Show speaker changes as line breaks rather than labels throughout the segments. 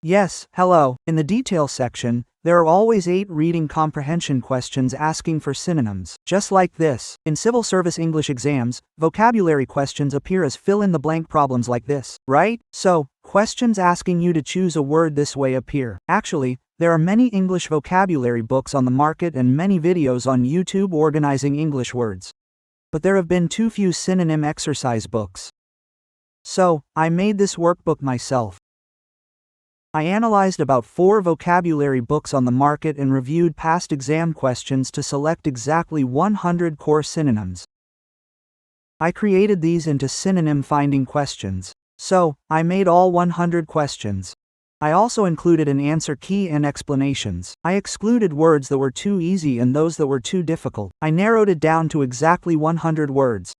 Yes, hello. In the details section, there are always 8 reading comprehension questions asking for synonyms. Just like this, in civil service English exams, vocabulary questions appear as fill-in-the-blank problems like this, right? So, questions asking you to choose a word this way appear. Actually, there are many English vocabulary books on the market and many videos on YouTube organizing English words. But there have been too few synonym exercise books. So, I made this workbook myself. I analyzed about 4 vocabulary books on the market and reviewed past exam questions to select exactly 100 core synonyms. I created these into synonym finding questions. So, I made all 100 questions. I also included an answer key and explanations. I excluded words that were too easy and those that were too difficult. I narrowed it down to exactly 100 words.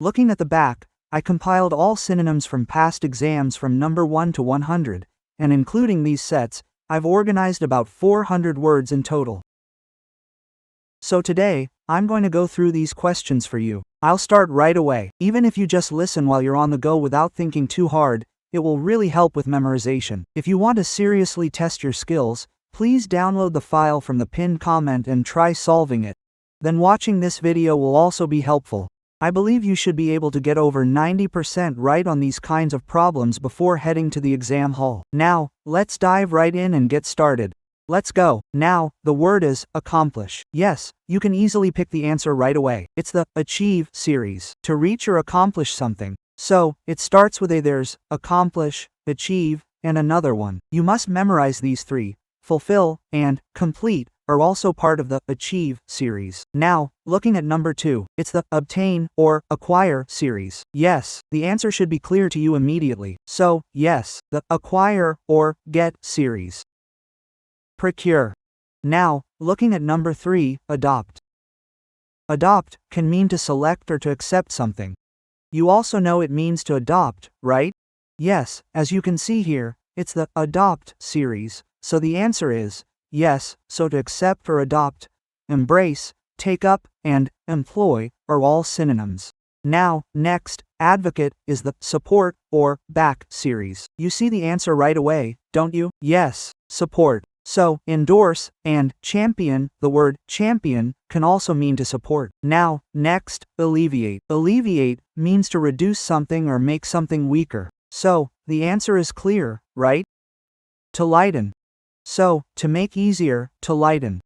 Looking at the back, I compiled all synonyms from past exams from number 1 to 100. And including these sets, I've organized about 400 words in total. So today, I'm going to go through these questions for you. I'll start right away. Even if you just listen while you're on the go without thinking too hard, it will really help with memorization. If you want to seriously test your skills, please download the file from the pinned comment and try solving it. Then watching this video will also be helpful. I believe you should be able to get over 90% right on these kinds of problems before heading to the exam hall. Now, let's dive right in and get started. Let's go. Now, the word is accomplish. Yes, you can easily pick the answer right away. It's the achieve series. To reach or accomplish something. So, it starts with there's accomplish, achieve, and another one. You must memorize these 3. Fulfill and complete are also part of the achieve series. Now, looking at number 2, it's the obtain or acquire series. Yes, the answer should be clear to you immediately. So, yes, the acquire or get series. Procure. Now, looking at number 3, adopt. Adopt can mean to select or to accept something. You also know it means to adopt, right? Yes, as you can see here, it's the adopt series, so the answer is yes, so to accept or adopt, embrace, take up, and employ are all synonyms. Now, next, advocate is the support or back series. You see the answer right away, don't you? Yes, support. So, endorse and champion, the word champion can also mean to support. Now, next, alleviate. Alleviate means to reduce something or make something weaker. So, the answer is clear, right? To lighten. So, to make easier, to lighten.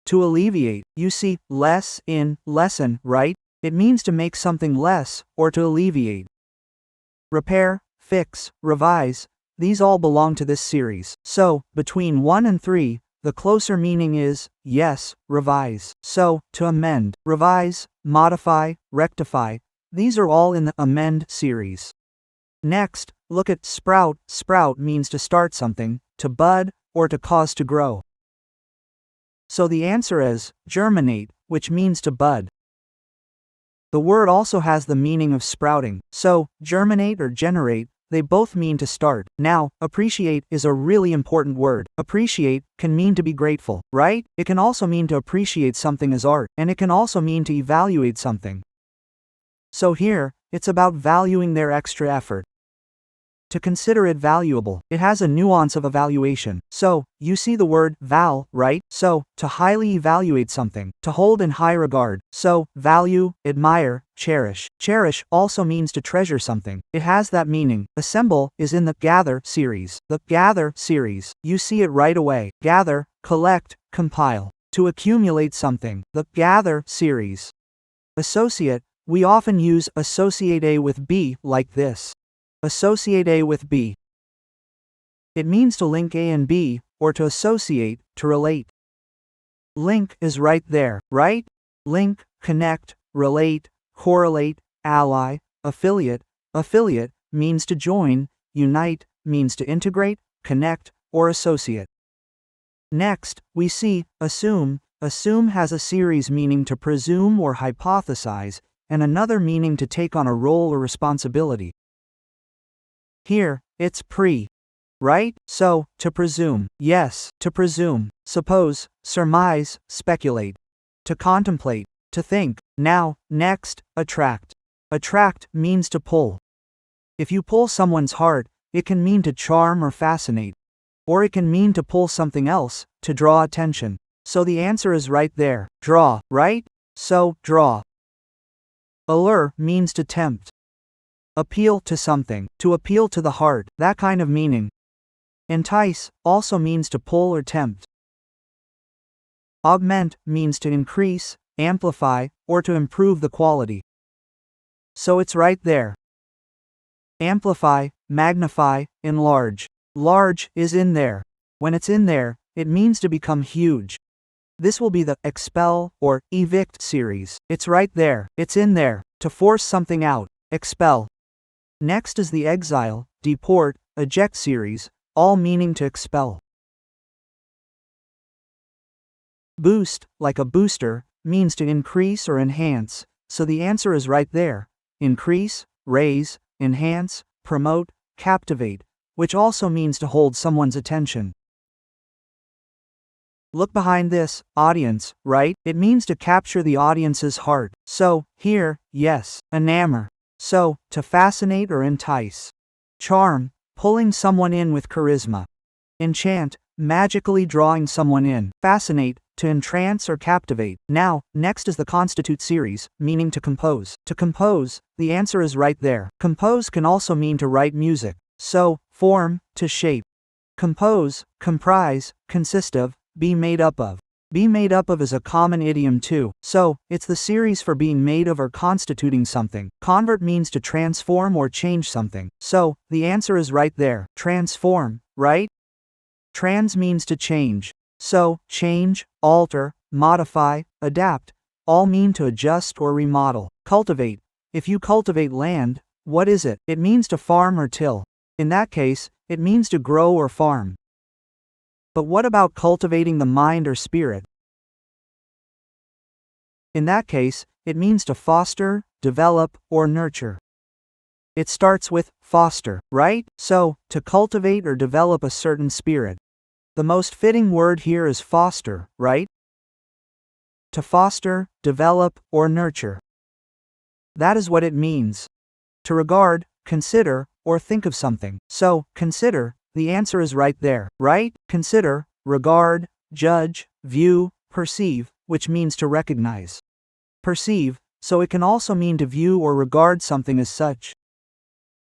To alleviate, you see less in lessen, right? It means to make something less or to alleviate. Repair, fix, revise, these all belong to this series. So, between 1 and 3, the closer meaning is yes, revise. So, to amend, revise, modify, rectify, these are all in the amend series. Next, look at sprout. Sprout means to start something, to bud, or to cause to grow. So the answer is germinate, which means to bud. The word also has the meaning of sprouting, so germinate or generate, they both mean to start. Now, appreciate is a really important word. Appreciate can mean to be grateful, right? It can also mean to appreciate something as art, and it can also mean to evaluate something. So here, it's about valuing their extra effort. To consider it valuable, it has a nuance of evaluation. So, you see the word val, right? So, to highly evaluate something, to hold in high regard. So, value, admire, cherish. Cherish also means to treasure something. It has that meaning. Assemble is in the gather series. The gather series, you see it right away. Gather, collect, compile. To accumulate something. The gather series. Associate, we often use associate A with B like this. Associate A with B. It means to link A and B, or to associate, to relate. Link is right there, right? Link, connect, relate, correlate, ally, affiliate. Affiliate means to join, unite means to integrate, connect, or associate. Next, we see assume. Assume has a series meaning to presume or hypothesize, and another meaning to take on a role or responsibility. Here, it's pre. Right? So, to presume. Yes, to presume. Suppose, surmise, speculate. To contemplate, to think. Now, next, attract. Attract means to pull. If you pull someone's heart, it can mean to charm or fascinate. Or it can mean to pull something else, to draw attention. So the answer is right there. Draw, right? So, draw. Allure means to tempt. Appeal to something, to appeal to the heart, that kind of meaning. Entice also means to pull or tempt. Augment means to increase, amplify, or to improve the quality. So it's right there. Amplify, magnify, enlarge. Large is in there. When it's in there, it means to become huge. This will be the expel or evict series. It's right there. It's in there. To force something out. Expel. Next is the exile, deport, eject series, all meaning to expel. Boost, like a booster, means to increase or enhance, so the answer is right there. Increase, raise, enhance, promote, captivate, which also means to hold someone's attention. Look behind this, audience, right? It means to capture the audience's heart. So, here, yes, enamor. So, to fascinate or entice. Charm, pulling someone in with charisma. Enchant, magically drawing someone in. Fascinate, to entrance or captivate. Now, next is the constitute series, meaning to compose. To compose, the answer is right there. Compose can also mean to write music. So, form, to shape. Compose, comprise, consist of, be made up of. Be made up of is a common idiom too, so, it's the series for being made of or constituting something. Convert means to transform or change something. So, the answer is right there. Transform, right? Trans means to change. So, change, alter, modify, adapt, all mean to adjust or remodel. Cultivate. If you cultivate land, what is it? It means to farm or till. In that case, it means to grow or farm. But what about cultivating the mind or spirit? In that case, it means to foster, develop, or nurture. It starts with foster, right? So, to cultivate or develop a certain spirit. The most fitting word here is foster, right? To foster, develop, or nurture. That is what it means. To regard, consider, or think of something. So, consider, the answer is right there, right? Consider, regard, judge, view, perceive, which means to recognize. Perceive, so it can also mean to view or regard something as such.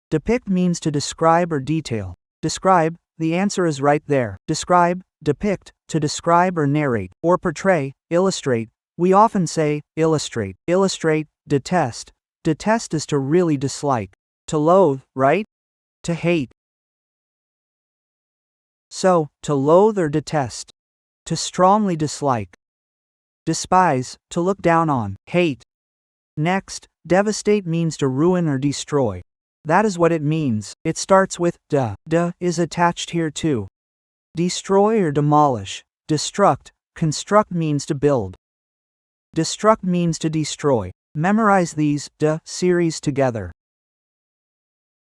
Depict means to describe or detail. Describe, the answer is right there. Describe, depict, to describe or narrate, or portray, illustrate. We often say, illustrate. Illustrate, detest. Detest is to really dislike. To loathe, right? To hate. So, to loathe or detest. To strongly dislike. Despise, to look down on. Hate. Next, devastate means to ruin or destroy. That is what it means. It starts with de. De is attached here too. Destroy or demolish. Destruct. Construct means to build. Destruct means to destroy. Memorize these de series together.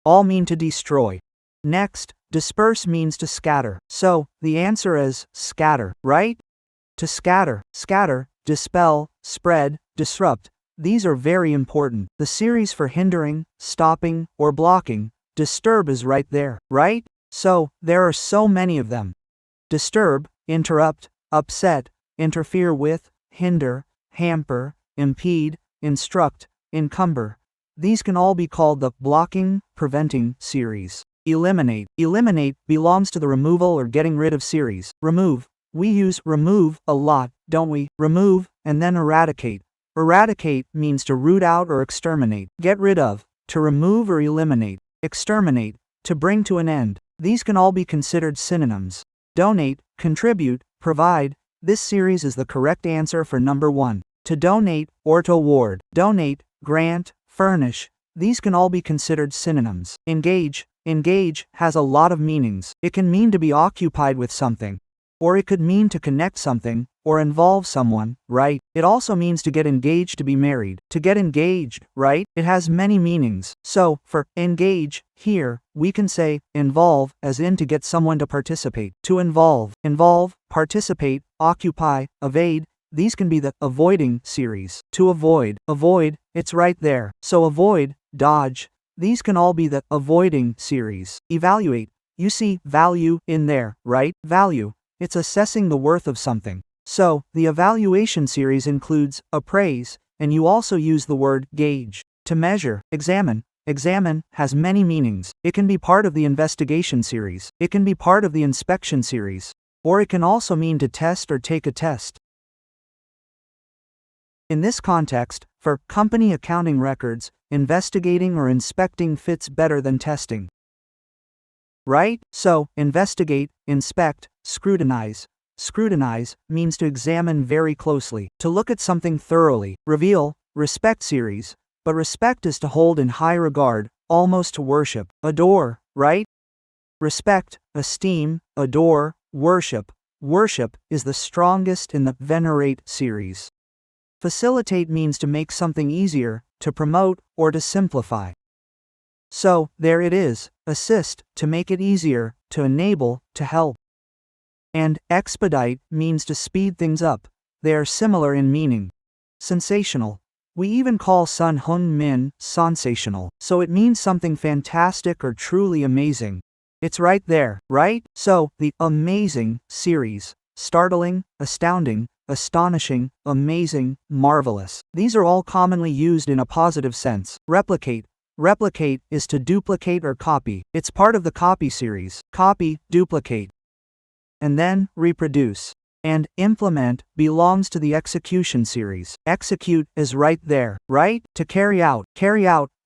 All mean to destroy. Next, disperse means to scatter. So, the answer is scatter, right? To scatter, scatter, dispel, spread, disrupt. These are very important. The series for hindering, stopping, or blocking, disturb is right there, right? So, there are so many of them. Disturb, interrupt, upset, interfere with, hinder, hamper, impede, instruct, encumber. These can all be called the blocking, preventing series. Eliminate. Eliminate belongs to the removal or getting rid of series. Remove. We use remove a lot, don't we? Remove, and then eradicate. Eradicate means to root out or exterminate. Get rid of, to remove or eliminate. Exterminate, to bring to an end. These can all be considered synonyms. Donate, contribute, provide. This series is the correct answer for number 1. To donate, or to award. Donate, grant, furnish. These can all be considered synonyms. Engage. Engage has a lot of meanings. It can mean to be occupied with something. Or it could mean to connect something, or involve someone, right? It also means to get engaged to be married. To get engaged, right? It has many meanings. So, for engage, here, we can say involve, as in to get someone to participate. To involve, participate, occupy, evade. These can be the avoiding series. To avoid, it's right there. So avoid, dodge. These can all be the avoiding series. Evaluate. You see value in there, right? Value. It's assessing the worth of something. So, the evaluation series includes appraise, and you also use the word gauge. To measure, examine. Examine has many meanings. It can be part of the investigation series. It can be part of the inspection series. Or it can also mean to test or take a test. In this context, for company accounting records, investigating or inspecting fits better than testing. Right? So, investigate, inspect, scrutinize. Scrutinize means to examine very closely, to look at something thoroughly. Reveal, respect series, but respect is to hold in high regard, almost to worship. Adore, right? Respect, esteem, adore, worship. Worship is the strongest in the venerate series. Facilitate means to make something easier, to promote, or to simplify. So, there it is, assist, to make it easier, to enable, to help. And expedite means to speed things up. They are similar in meaning. Sensational. We even call Sun Hun Min sensational, so it means something fantastic or truly amazing. It's right there, right? So, the amazing series. Startling, astounding, astonishing, amazing, marvelous. These are all commonly used in a positive sense. Replicate. Replicate is to duplicate or copy. It's part of the copy series. Copy, duplicate. And then, reproduce. And implement belongs to the execution series. Execute is right there, right? To carry out,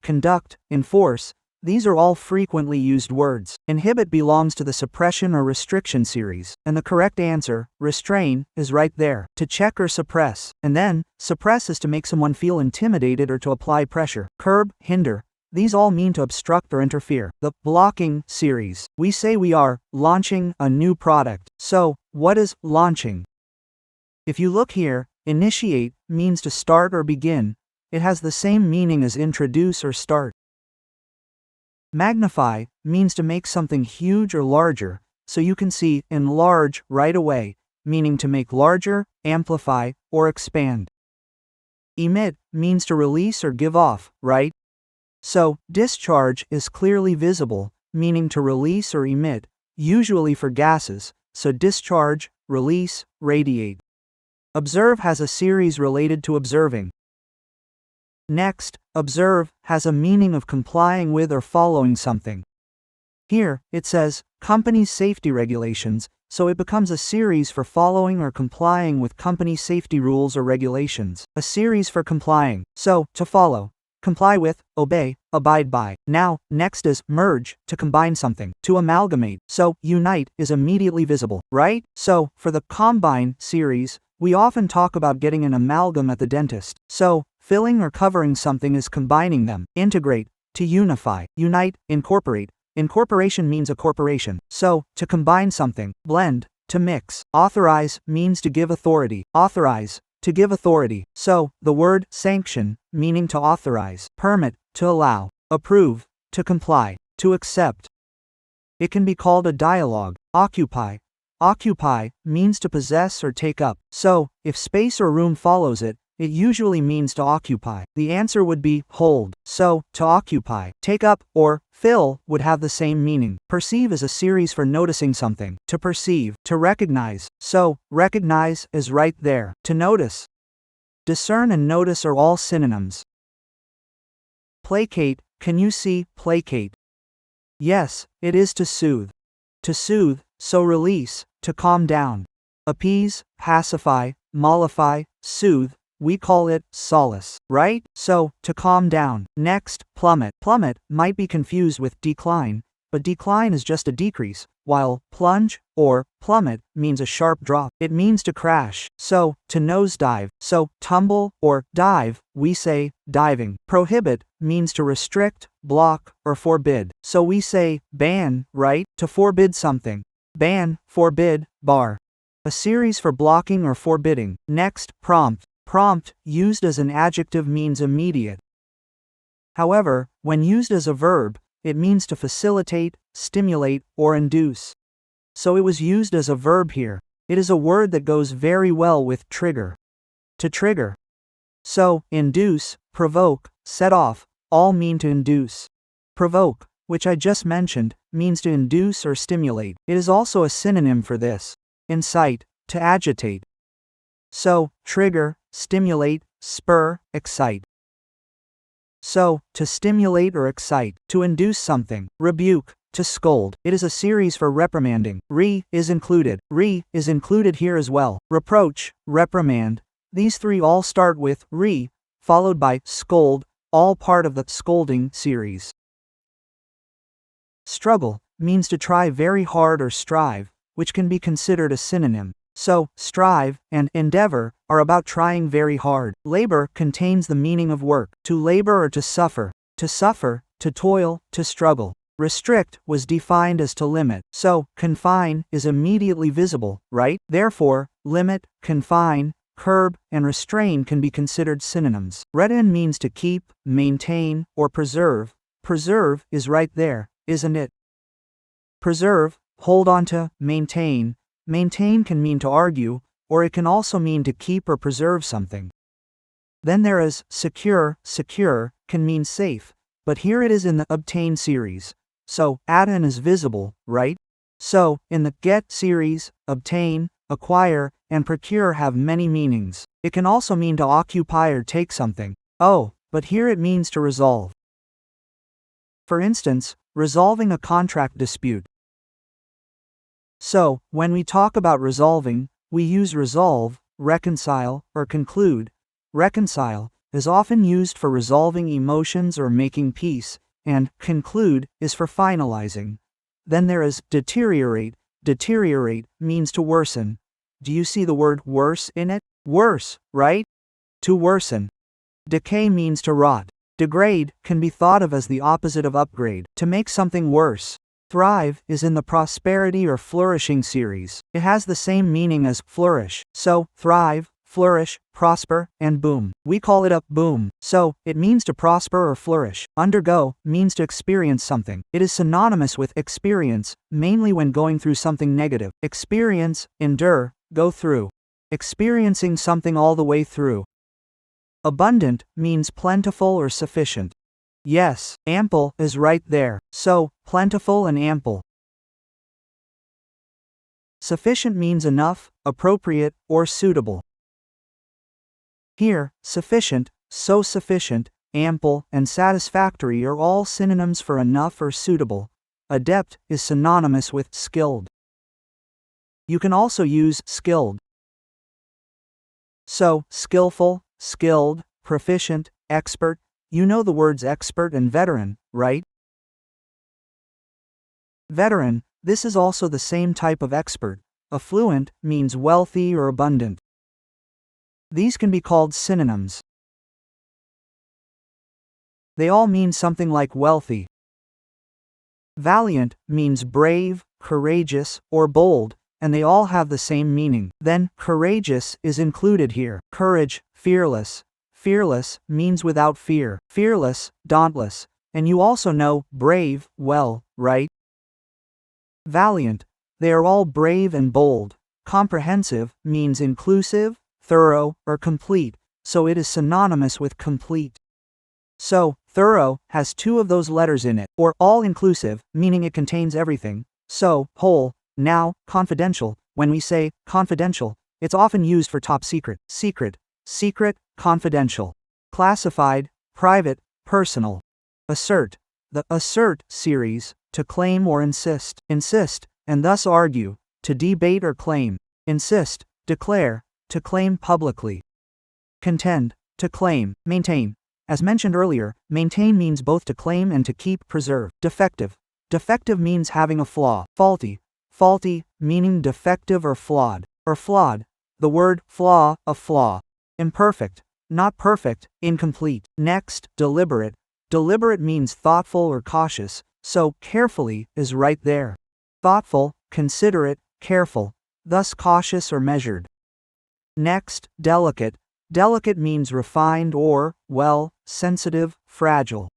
conduct, enforce. These are all frequently used words. Inhibit belongs to the suppression or restriction series. And the correct answer, restrain, is right there. To check or suppress. And then, suppress is to make someone feel intimidated or to apply pressure. Curb, hinder. These all mean to obstruct or interfere. The blocking series. We say we are launching a new product. So, what is launching? If you look here, initiate means to start or begin. It has the same meaning as introduce or start. Magnify means to make something huge or larger, so you can see enlarge right away, meaning to make larger, amplify, or expand. Emit means to release or give off, right? So, discharge is clearly visible, meaning to release or emit, usually for gases, so discharge, release, radiate. Observe has a series related to observing. Next, observe has a meaning of complying with or following something. Here, it says, company safety regulations, so it becomes a series for following or complying with company safety rules or regulations. A series for complying, so, to follow. Comply with, obey, abide by. Now, next is merge, to combine something, to amalgamate. So, unite is immediately visible, right? So, for the combine series, we often talk about getting an amalgam at the dentist. So, filling or covering something is combining them. Integrate, to unify. Unite, incorporate. Incorporation means a corporation. So, to combine something. Blend, to mix. Authorize means to give authority. Authorize, to give authority. So, the word sanction, meaning to authorize. Permit, to allow. Approve, to comply. To accept. It can be called a dialogue. Occupy. Occupy means to possess or take up. So, if space or room follows it, it usually means to occupy. The answer would be hold. So, to occupy. Take up or fill would have the same meaning. Perceive is a series for noticing something. To perceive. To recognize. So, recognize is right there. To notice. Discern and notice are all synonyms. Placate. Can you see placate? Yes, it is to soothe. To soothe, so release, to calm down. Appease, pacify, mollify, soothe. We call it solace, right? So, to calm down. Next, plummet. Plummet might be confused with decline, but decline is just a decrease, while plunge or plummet means a sharp drop. It means to crash. So, to nosedive. So, tumble or dive, we say diving. Prohibit means to restrict, block, or forbid. So we say ban, right? To forbid something. Ban, forbid, bar. A series for blocking or forbidding. Next, prompt. Prompt, used as an adjective, means immediate. However, when used as a verb, it means to facilitate, stimulate, or induce. So it was used as a verb here. It is a word that goes very well with trigger. To trigger. So, induce, provoke, set off, all mean to induce. Provoke, which I just mentioned, means to induce or stimulate. It is also a synonym for this. Incite, to agitate. So, trigger, stimulate, spur, excite. So, to stimulate or excite, to induce something. Rebuke, to scold. It is a series for reprimanding. Is included. Is included here as well. Reproach, reprimand. These three all start with followed by scold, all part of the scolding series. Struggle means to try very hard or strive, which can be considered a synonym. So, strive and endeavor are about trying very hard. Labor contains the meaning of work, to labor or to suffer, to toil, to struggle. Restrict was defined as to limit, so confine is immediately visible, right? Therefore, limit, confine, curb, and restrain can be considered synonyms. Retain means to keep, maintain, or preserve. Preserve is right there, isn't it? Preserve, hold on to, maintain. Maintain can mean to argue, or it can also mean to keep or preserve something. Then there is secure. Secure can mean safe, but here it is in the obtain series. So, attain is visible, right? So, in the get series, obtain, acquire, and procure have many meanings. It can also mean to occupy or take something. Oh, but here it means to resolve. For instance, resolving a contract dispute. So, when we talk about resolving, we use resolve, reconcile, or conclude. Reconcile is often used for resolving emotions or making peace, and conclude is for finalizing. Then there is deteriorate. Deteriorate means to worsen. Do you see the word worse in it? Worse, right? To worsen. Decay means to rot. Degrade can be thought of as the opposite of upgrade, to make something worse. Thrive is in the prosperity or flourishing series. It has the same meaning as flourish. So, thrive, flourish, prosper, and boom. We call it a boom. So, it means to prosper or flourish. Undergo means to experience something. It is synonymous with experience, mainly when going through something negative. Experience, endure, go through. Experiencing something all the way through. Abundant means plentiful or sufficient. Yes, ample is right there. So, plentiful and ample. Sufficient means enough, appropriate, or suitable. Here, sufficient, so sufficient, ample, and satisfactory are all synonyms for enough or suitable. Adept is synonymous with skilled. You can also use skilled. So, skillful, skilled, proficient, expert. You know the words expert and veteran, right? Veteran, this is also the same type of expert. Affluent means wealthy or abundant. These can be called synonyms. They all mean something like wealthy. Valiant means brave, courageous, or bold, and they all have the same meaning. Then, courageous is included here. Courage, fearless. Fearless means without fear. Fearless, dauntless. And you also know brave, well, right? Valiant, they are all brave and bold. Comprehensive means inclusive, thorough, or complete, so it is synonymous with complete. So, thorough has two of those letters in it, or all-inclusive, meaning it contains everything. So, whole. Now, confidential. When we say confidential, it's often used for top secret, secret, confidential. Classified, private, personal. Assert. The assert series, to claim or insist, and thus argue, to debate or claim. Insist, declare, to claim publicly. Contend, to claim, maintain. As mentioned earlier, maintain means both to claim and to keep, preserve. Defective. Defective means having a flaw. Faulty, meaning defective or flawed. The word flaw, a flaw. Imperfect, not perfect, incomplete. Next, deliberate. Deliberate means thoughtful or cautious, so carefully is right there. Thoughtful, considerate, careful, thus cautious or measured. Next, delicate. Delicate means refined or, well, sensitive, fragile.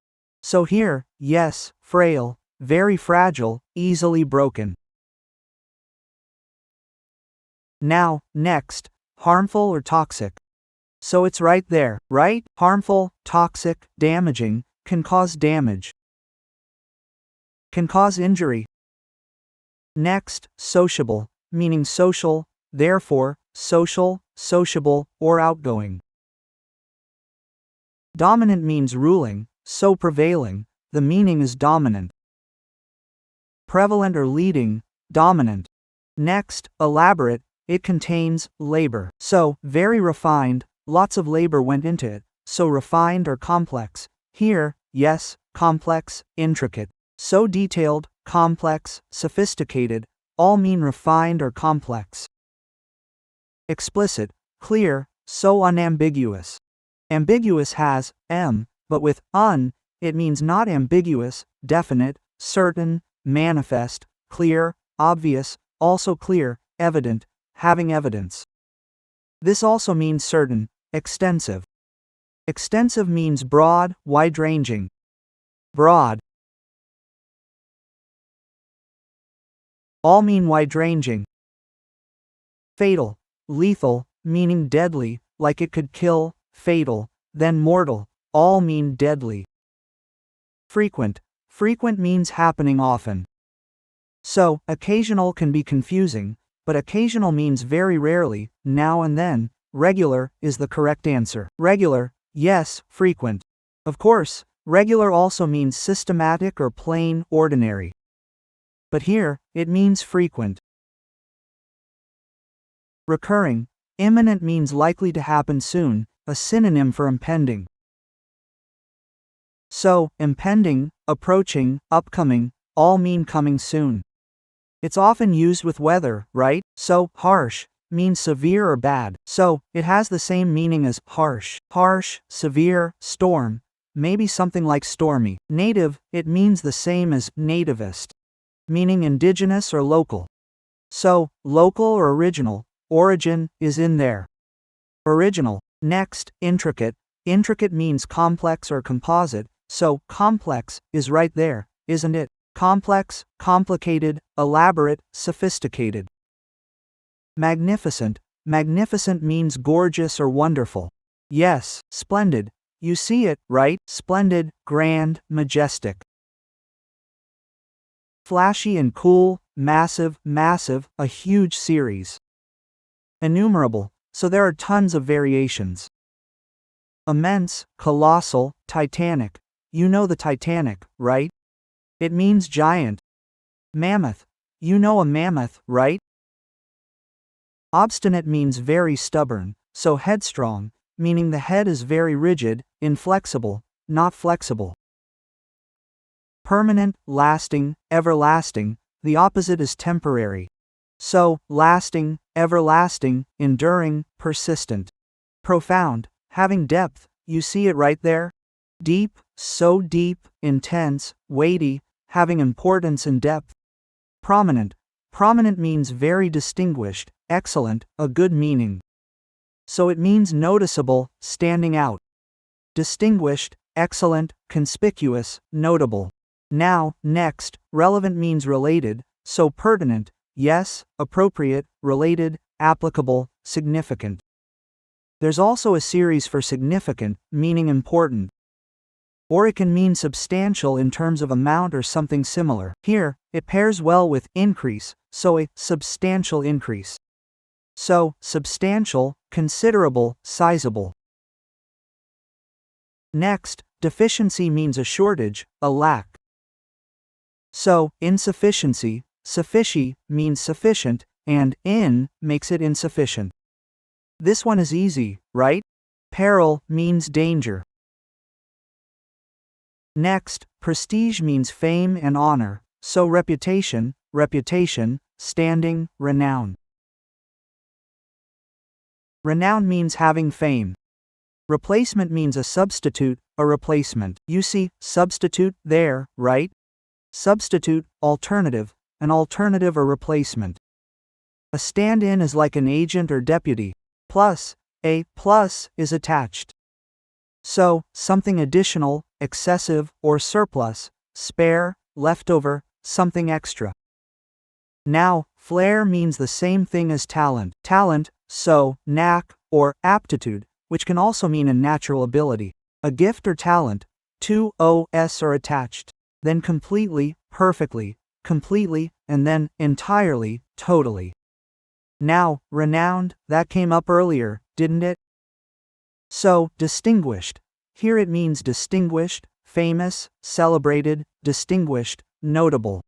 So here, yes, frail, very fragile, easily broken. Now, next, harmful or toxic. So it's right there, right? Harmful, toxic, damaging, can cause damage. Can cause injury, Next, sociable, meaning social, therefore, social, sociable, or outgoing. Dominant means ruling, so prevailing, the meaning is dominant. Prevalent or leading, dominant. Next, elaborate, it contains labor. So, very refined, lots of labor went into it, so refined or complex. Here, yes, complex, intricate. So detailed, complex, sophisticated, all mean refined or complex. Explicit, clear, so unambiguous. Ambiguous has m, but with un, it means not ambiguous, definite, certain, manifest, clear, obvious, also clear, evident, having evidence. This also means certain, extensive. Extensive means broad, wide-ranging. Broad. All mean wide-ranging. Fatal, lethal, meaning deadly, like it could kill, fatal, then mortal, all mean deadly. Frequent, frequent means happening often. So, occasional can be confusing, but occasional means very rarely, now and then. Regular is the correct answer. Regular, yes, frequent. Of course, regular also means systematic or plain, ordinary. But here, it means frequent. Recurring, imminent means likely to happen soon, a synonym for impending. So, impending, approaching, upcoming, all mean coming soon. It's often used with weather, right? So, harsh means severe or bad. So, it has the same meaning as harsh. Harsh, severe, storm, maybe something like stormy. Native, it means the same as nativist, meaning indigenous or local. So, local or original, origin is in there. Original. Next, intricate. Intricate means complex or composite, so complex is right there, isn't it? Complex, complicated, elaborate, sophisticated. Magnificent. Magnificent means gorgeous or wonderful. Yes, splendid. You see it, right? Splendid, grand, majestic. Flashy and cool, massive, massive, a huge series. Innumerable, so there are tons of variations. Immense, colossal, titanic. You know the Titanic, right? It means giant. Mammoth. You know a mammoth, right? Obstinate means very stubborn, so headstrong, meaning the head is very rigid, inflexible, not flexible. Permanent, lasting, everlasting, the opposite is temporary. So, lasting, everlasting, enduring, persistent. Profound, having depth, you see it right there? Deep, so deep, intense, weighty, having importance and depth. Prominent. Prominent means very distinguished, excellent, a good meaning. So it means noticeable, standing out. Distinguished, excellent, conspicuous, notable. Now, next, relevant means related, so pertinent, yes, appropriate, related, applicable, significant. There's also a series for significant, meaning important. Or it can mean substantial in terms of amount or something similar. Here, it pairs well with increase, so a substantial increase. So, substantial, considerable, sizable. Next, deficiency means a shortage, a lack. So, insufficiency, suffici means sufficient, and in makes it insufficient. This one is easy, right? Peril means danger. Next, prestige means fame and honor, so reputation, reputation, standing, renown. Renown means having fame. Replacement means a substitute, a replacement. You see, substitute there, right? Substitute, alternative, an alternative or replacement. A stand-in is like an agent or deputy. Plus, a plus is attached. So, something additional, excessive, or surplus, spare, leftover, something extra. Now, flair means the same thing as talent. Talent, so, knack, or aptitude, which can also mean a natural ability. A gift or talent, two O's are attached. Then completely, perfectly, and then entirely, totally. Now, renowned, that came up earlier, didn't it? So, distinguished. Here it means distinguished, famous, celebrated, distinguished, notable.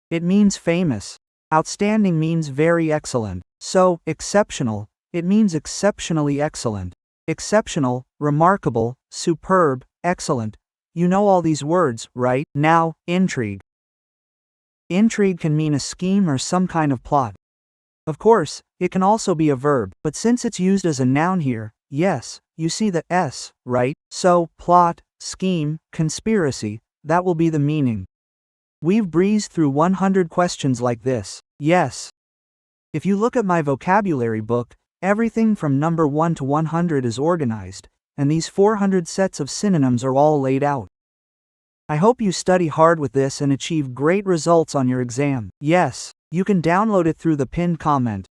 It means famous. Outstanding means very excellent. So, exceptional, it means exceptionally excellent. Exceptional, remarkable, superb, excellent. You know all these words, right? Now, intrigue. Intrigue can mean a scheme or some kind of plot. Of course, it can also be a verb, but since it's used as a noun here, yes, you see the S, right? So, plot, scheme, conspiracy, that will be the meaning. We've breezed through 100 questions like this. Yes. If you look at my vocabulary book, everything from number 1 to 100 is organized, and these 400 sets of synonyms are all laid out. I hope you study hard with this and achieve great results on your exam. Yes, you can download it through the pinned comment.